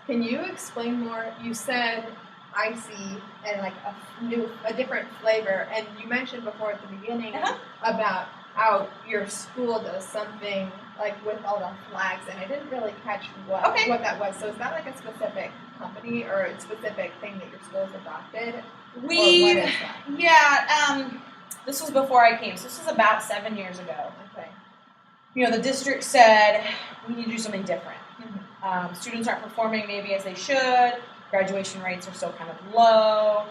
Can you explain more? You said icy and like a different flavor, and you mentioned before at the beginning about how your school does something like with all the flags, and I didn't really catch what that was. So is that like a specific company or a specific thing that your school has adopted? This was before I came, so this was about 7 years ago. Okay. The district said we need to do something different. Mm-hmm. Students aren't performing maybe as they should. Graduation rates are still kind of low.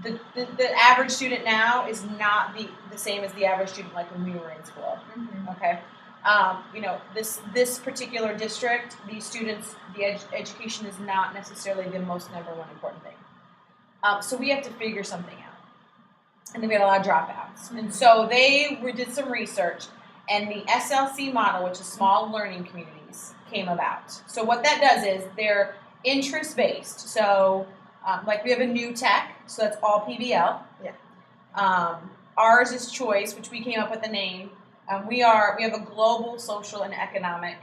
The average student now is not the same as the average student like when we were in school. Mm-hmm. Okay. This particular district, these students, the education is not necessarily the most number one important thing. So we have to figure something out. And then we had a lot of dropouts. Mm-hmm. And so they did some research, and the SLC model, which is small learning communities, came about. So what that does is they're interest-based. So like we have a new tech, so that's all PBL. Yeah. Ours is choice, which we came up with the name. We have a global, social, and economic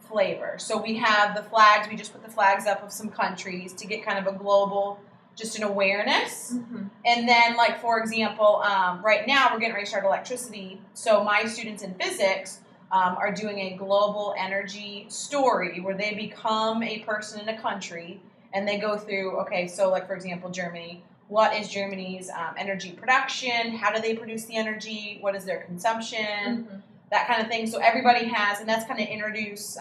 flavor. So we have the flags. We just put the flags up of some countries to get kind of a global, just an awareness. Mm-hmm. And then, like, for example, right now we're getting ready to start electricity. So my students in physics are doing a global energy story where they become a person in a country and they go through, okay, so like, for example, Germany. What is Germany's energy production? How do they produce the energy? What is their consumption? Mm-hmm. That kind of thing. So everybody has, and that's kind of introduce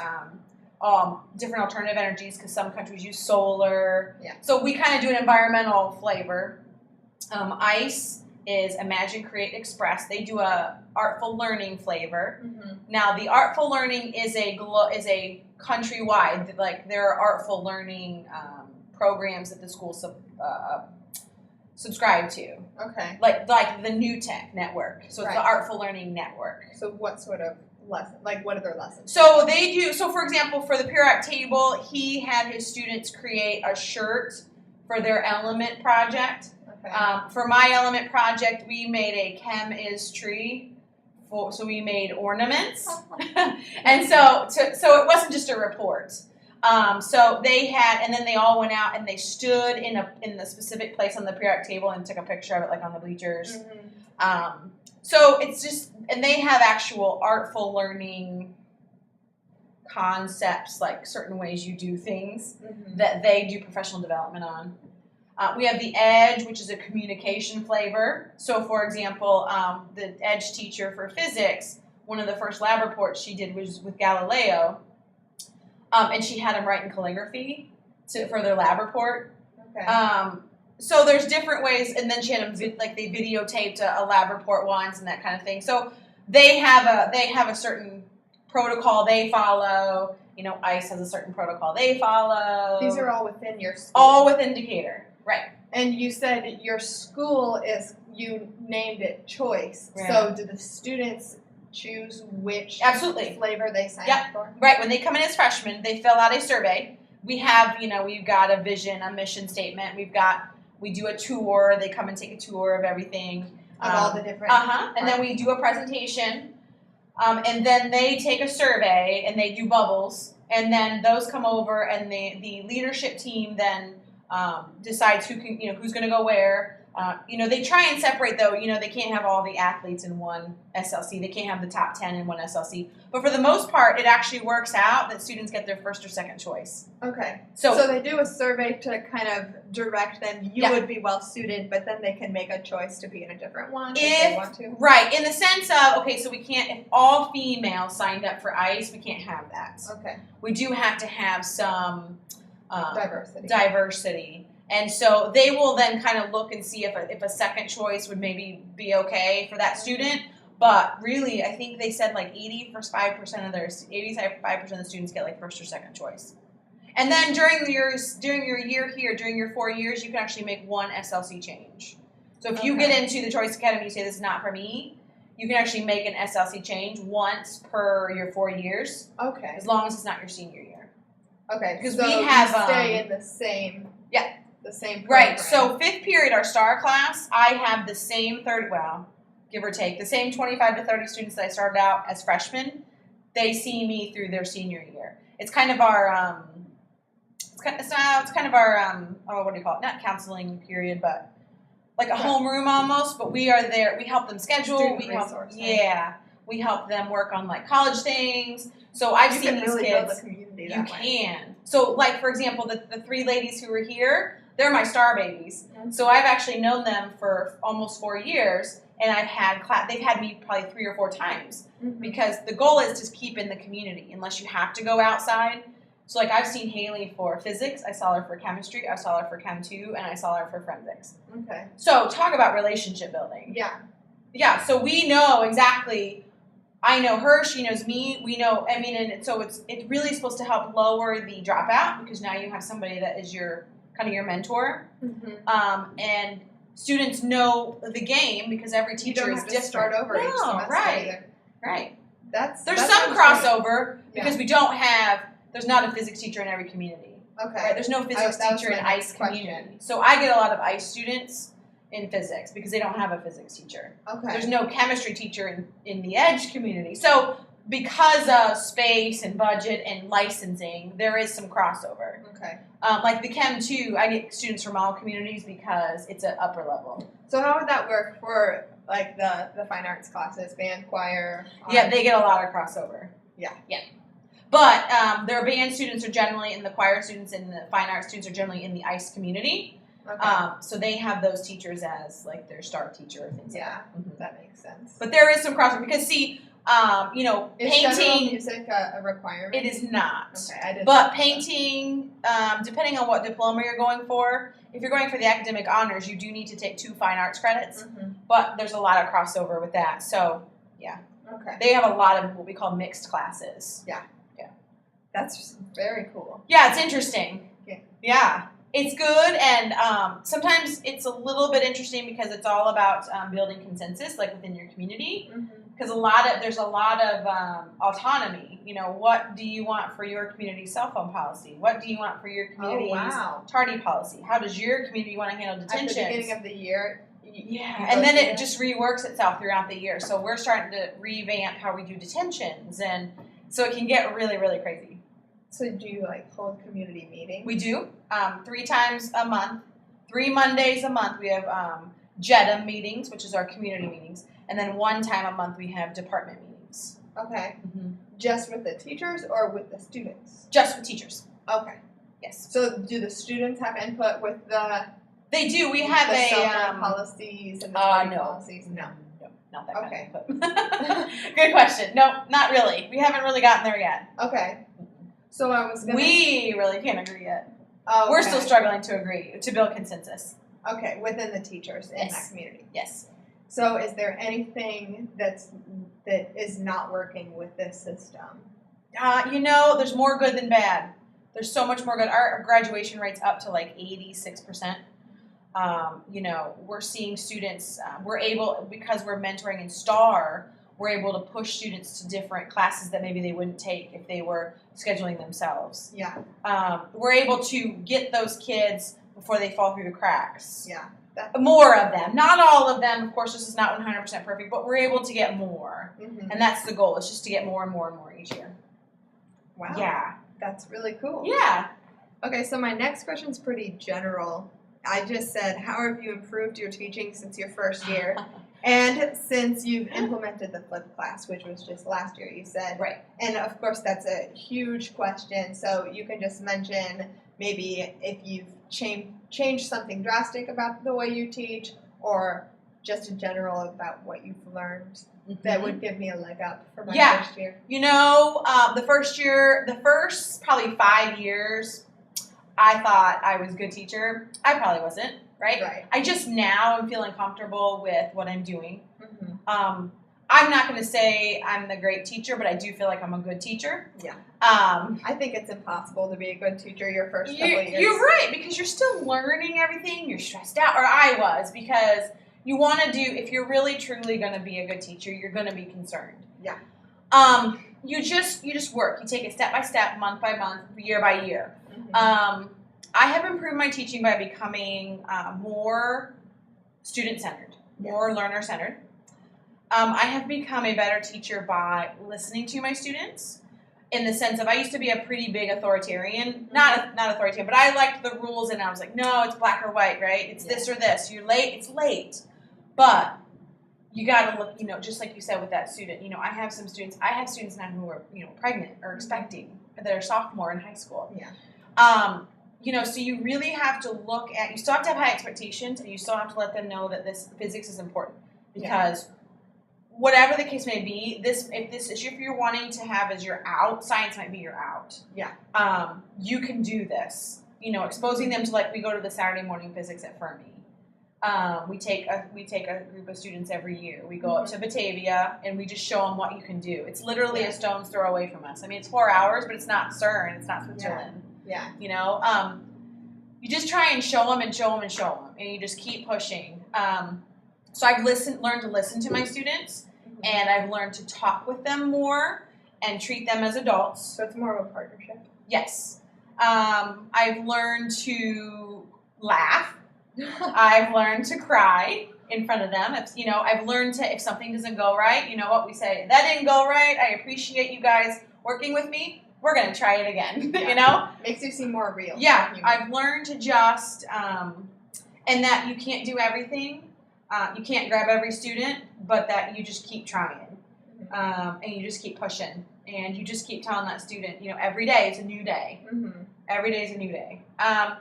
different alternative energies because some countries use solar. Yeah. So we kind of do an environmental flavor. ICE is Imagine, Create, Express. They do a artful learning flavor. Mm-hmm. Now the artful learning is a countrywide. Like there are artful learning programs that the schools subscribe to. Okay. Like the New Tech Network. So it's the Artful Learning Network. So what sort of lesson? Like what are their lessons? So they do. So for example, for the periodic table, he had his students create a shirt for their element project. Okay. For my element project, we made a chem is tree. So we made ornaments, and so it wasn't just a report. So they had, and then they all went out and they stood in the specific place on the periodic table and took a picture of it, like on the bleachers. Mm-hmm. So it's just, and they have actual artful learning concepts, like certain ways you do things that they do professional development on. We have the EDGE, which is a communication flavor. So, for example, the EDGE teacher for physics, one of the first lab reports she did was with Galileo. And she had them write in calligraphy for their lab report. Okay. So there's different ways, and then she had them they videotaped a lab report once and that kind of thing. So they have a certain protocol they follow. ICE has a certain protocol they follow. These are all within your school. All within Decatur, right? And you said your school you named it Choice. Right. So do the students choose which flavor they sign up for? Right. When they come in as freshmen, they fill out a survey. We have, we've got a vision, a mission statement. We do a tour. They come and take a tour of everything. Of all the different And then we do a presentation. And then they take a survey and they do bubbles. And then those come over and the leadership team then decides who's going to go where. They try and separate, though. They can't have all the athletes in one SLC. They can't have the top 10 in one SLC. But for the most part, it actually works out that students get their first or second choice. Okay. So they do a survey to kind of direct them. You would be well suited, but then they can make a choice to be in a different one if they want to. Right. In the sense of, okay, so we can't, if all females signed up for ICE, we can't have that. Okay. We do have to have some diversity. And so they will then kind of look and see if a second choice would maybe be okay for that student. But really, I think they said like 85% of the students get like first or second choice. And then during your year here, during your 4 years, you can actually make one SLC change. So if you get into the Choice Academy, you say this is not for me, you can actually make an SLC change once per your 4 years. Okay. As long as it's not your senior year. Okay. Because we have stay in the same. Yeah. The same program. Right. So 5th period, our STAR class, I have the same give or take, the same 25 to 30 students that I started out as freshmen. They see me through their senior year. It's kind of our it's kind of our what do you call it? Not counseling period, but like a homeroom almost. But we are there. We help them schedule. We help them work on like college things. So I've seen these kids. Build a community You that way. can. So like for example, the 3 ladies who were here, they're my star babies. So I've actually known them for almost 4 years, and I've had they've had me probably 3 or 4 times because the goal is to keep in the community unless you have to go outside. So like I've seen Haley for physics, I saw her for chemistry, I saw her for Chem 2, and I saw her for forensics. Okay. So talk about relationship building. Yeah. Yeah, so we know exactly, I know her, she knows me, we know, I mean, and so it's really supposed to help lower the dropout because now you have somebody that is your kind of your mentor. And students know the game because every teacher is different. To start over each semester right. Right. There's some crossover because we don't have, there's not a physics teacher in every community. Okay. Right? There's no physics teacher in ICE community. So I get a lot of ICE students in physics because they don't have a physics teacher. Okay. There's no chemistry teacher in the EDGE community. So because of space and budget and licensing, there is some crossover. Okay. Like the Chem 2, I get students from all communities because it's an upper level. So how would that work for like the fine arts classes, band, choir? Yeah, they get a lot of crossover. Yeah. Yeah. But their band students are generally, and the choir students and the fine arts students are generally in the ICE community. Okay. So they have those teachers as like their star teacher or things like that. That makes sense. But there is some crossover because see, is painting. general music a requirement? It is not. Okay, I didn't. But painting, depending on what diploma you're going for, if you're going for the academic honors, you do need to take 2 fine arts credits. But there's a lot of crossover with that. So yeah. Okay. They have a lot of what we call mixed classes. Yeah. That's very cool. Yeah, it's interesting. Yeah. Yeah. It's good, and sometimes it's a little bit interesting because it's all about building consensus, like within your community. Because there's a lot of autonomy. You know, what do you want for your community cell phone policy? What do you want for your community's tardy policy? How does your community want to handle detention? At the beginning of the year. Yeah, and then it just reworks itself throughout the year. So we're starting to revamp how we do detentions, and so it can get really, really crazy. So do you like hold community meetings? We do 3 times a month, 3 Mondays a month. We have JEDM meetings, which is our community meetings, and then 1 time a month we have department meetings. Okay. Just with the teachers or with the students? Just with teachers. Okay. Yes. So do the students have input with the? They do. We have the cell phone policies and the policies. No, not that kind of input. Good question. No, not really. We haven't really gotten there yet. Okay. So I was gonna. We really can't agree yet. Oh, we're still struggling to build consensus. Okay, within the teachers in that community. Yes. So is there anything that is not working with this system? There's more good than bad. There's so much more good. Our graduation rate's up to like 86%. We're seeing students, we're able, because we're mentoring in STAR, we're able to push students to different classes that maybe they wouldn't take if they were scheduling themselves. Yeah. We're able to get those kids before they fall through the cracks. Yeah. More of them. Not all of them. Of course, this is not 100% perfect, but we're able to get more. And that's the goal. It's just to get more and more and more each year. Wow. Yeah. That's really cool. Yeah. Okay, so my next question is pretty general. I just said, how have you improved your teaching since your first year? And since you've implemented the flipped class, which was just last year, you said. Right. And of course, that's a huge question. So you can just mention maybe if you've changed something drastic about the way you teach, or just in general about what you've learned. That would give me a leg up for my first year. The first probably 5 years, I thought I was a good teacher. I probably wasn't. Right? I just now am feeling comfortable with what I'm doing. I'm not going to say I'm the great teacher, but I do feel like I'm a good teacher. Yeah. I think it's impossible to be a good teacher your first couple of years. You're right, because you're still learning everything. You're stressed out, or I was, because you want to do, if you're really truly going to be a good teacher, you're going to be concerned. Yeah. You just work. You take it step by step, month by month, year by year. I have improved my teaching by becoming more student-centered, more learner-centered. I have become a better teacher by listening to my students in the sense of I used to be a pretty big authoritarian, not authoritarian, but I liked the rules, and I was like, no, it's black or white, right? It's this or this. You're late, it's late. But you got to look, just like you said with that student, I have students now who are, pregnant or expecting that are sophomore in high school. Yeah. So you really have to you still have to have high expectations, and you still have to let them know that this physics is important, because whatever the case may be, if you're wanting to have as your out, science might be your out. Yeah. You can do this. Exposing them to, we go to the Saturday morning physics at Fermi. We take a group of students every year. We go up to Batavia, and we just show them what you can do. It's literally a stone's throw away from us. I mean, it's 4 hours, but it's not CERN. It's not Switzerland. Yeah. You just try and show them and show them and show them, and you just keep pushing. So I've learned to listen to my students, and I've learned to talk with them more and treat them as adults. So it's more of a partnership. Yes. I've learned to laugh. I've learned to cry in front of them. I've learned if something doesn't go right, what we say, that didn't go right. I appreciate you guys working with me. We're going to try it again, Makes you seem more real. Yeah, I've learned to just, and that you can't do everything. You can't grab every student, but that you just keep trying. And you just keep pushing. And you just keep telling that student, every day is a new day. Every day is a new day. I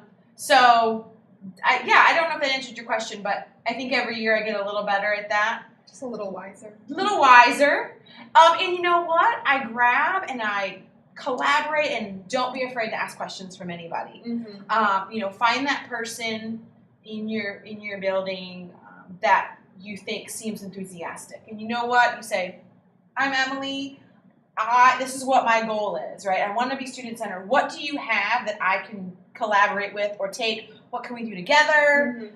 don't know if that answered your question, but I think every year I get a little better at that. Just a little wiser. And you know what? I grab and I collaborate, and don't be afraid to ask questions from anybody. Find that person in your building that you think seems enthusiastic. And you know what? You say, I'm Emily. This is what my goal is, right? I want to be student-centered. What do you have that I can collaborate with or take? What can we do together?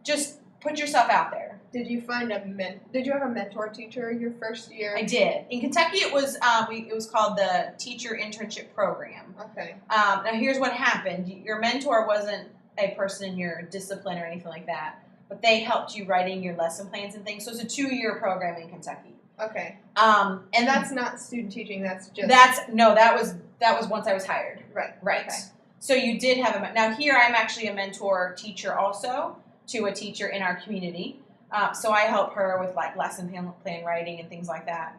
Just put yourself out there. Did you did you have a mentor teacher your first year? I did. In Kentucky, it was called the Teacher Internship Program. Okay. Now, here's what happened. Your mentor wasn't a person in your discipline or anything like that, but they helped you writing your lesson plans and things. So it's a 2-year program in Kentucky. Okay. And that's not student teaching. That's just that was once I was hired. Right. Okay. So you did have now here I'm actually a mentor teacher also to a teacher in our community. So I help her with lesson plan writing and things like that.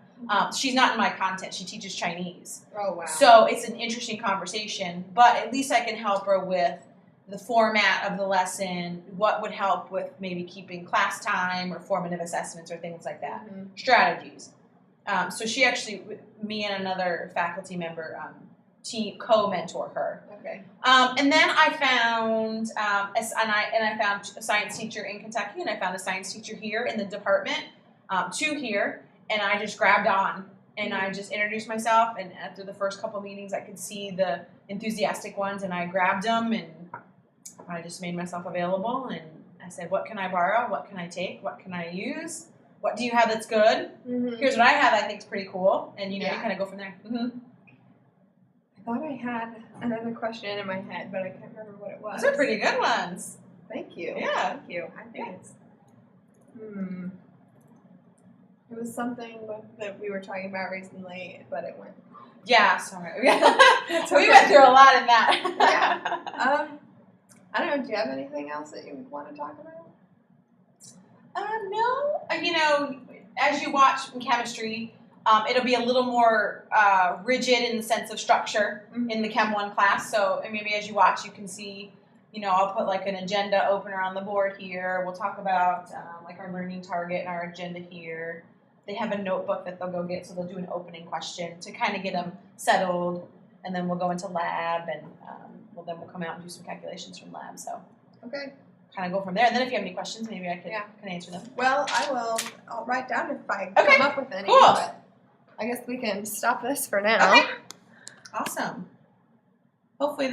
She's not in my content. She teaches Chinese. Oh, wow. So it's an interesting conversation, but at least I can help her with the format of the lesson, what would help with maybe keeping class time or formative assessments or things like that, strategies. So she actually, me and another faculty member, co-mentor her. Okay. And then I found, I found a science teacher in Kentucky, and I found a science teacher here in the department, 2 here, and I just grabbed on, and I just introduced myself, and after the first couple meetings, I could see the enthusiastic ones, and I grabbed them, and I just made myself available, and I said, what can I borrow? What can I take? What can I use? What do you have that's good? Here's what I have I think is pretty cool, and you kind of go from there. I thought I had another question in my head, but I can't remember what it was. Those are pretty good ones. Thank you. Yeah. Thank you. I think it's... It was something that we were talking about recently, but it went... Yeah, sorry. We went through a lot in that. Yeah. I don't know. Do you have anything else that you want to talk about? No. As you watch in chemistry, it'll be a little more rigid in the sense of structure in the Chem 1 class. So maybe as you watch, you can see, I'll put an agenda opener on the board here. We'll talk about our learning target and our agenda here. They have a notebook that they'll go get, so they'll do an opening question to kind of get them settled, and then we'll go into lab, and then we'll come out and do some calculations from lab. So okay. Kind of go from there. And then if you have any questions, maybe I can answer them. Well, I'll write down if I come up with any. Cool. But I guess we can stop this for now. Okay. Awesome. Hopefully that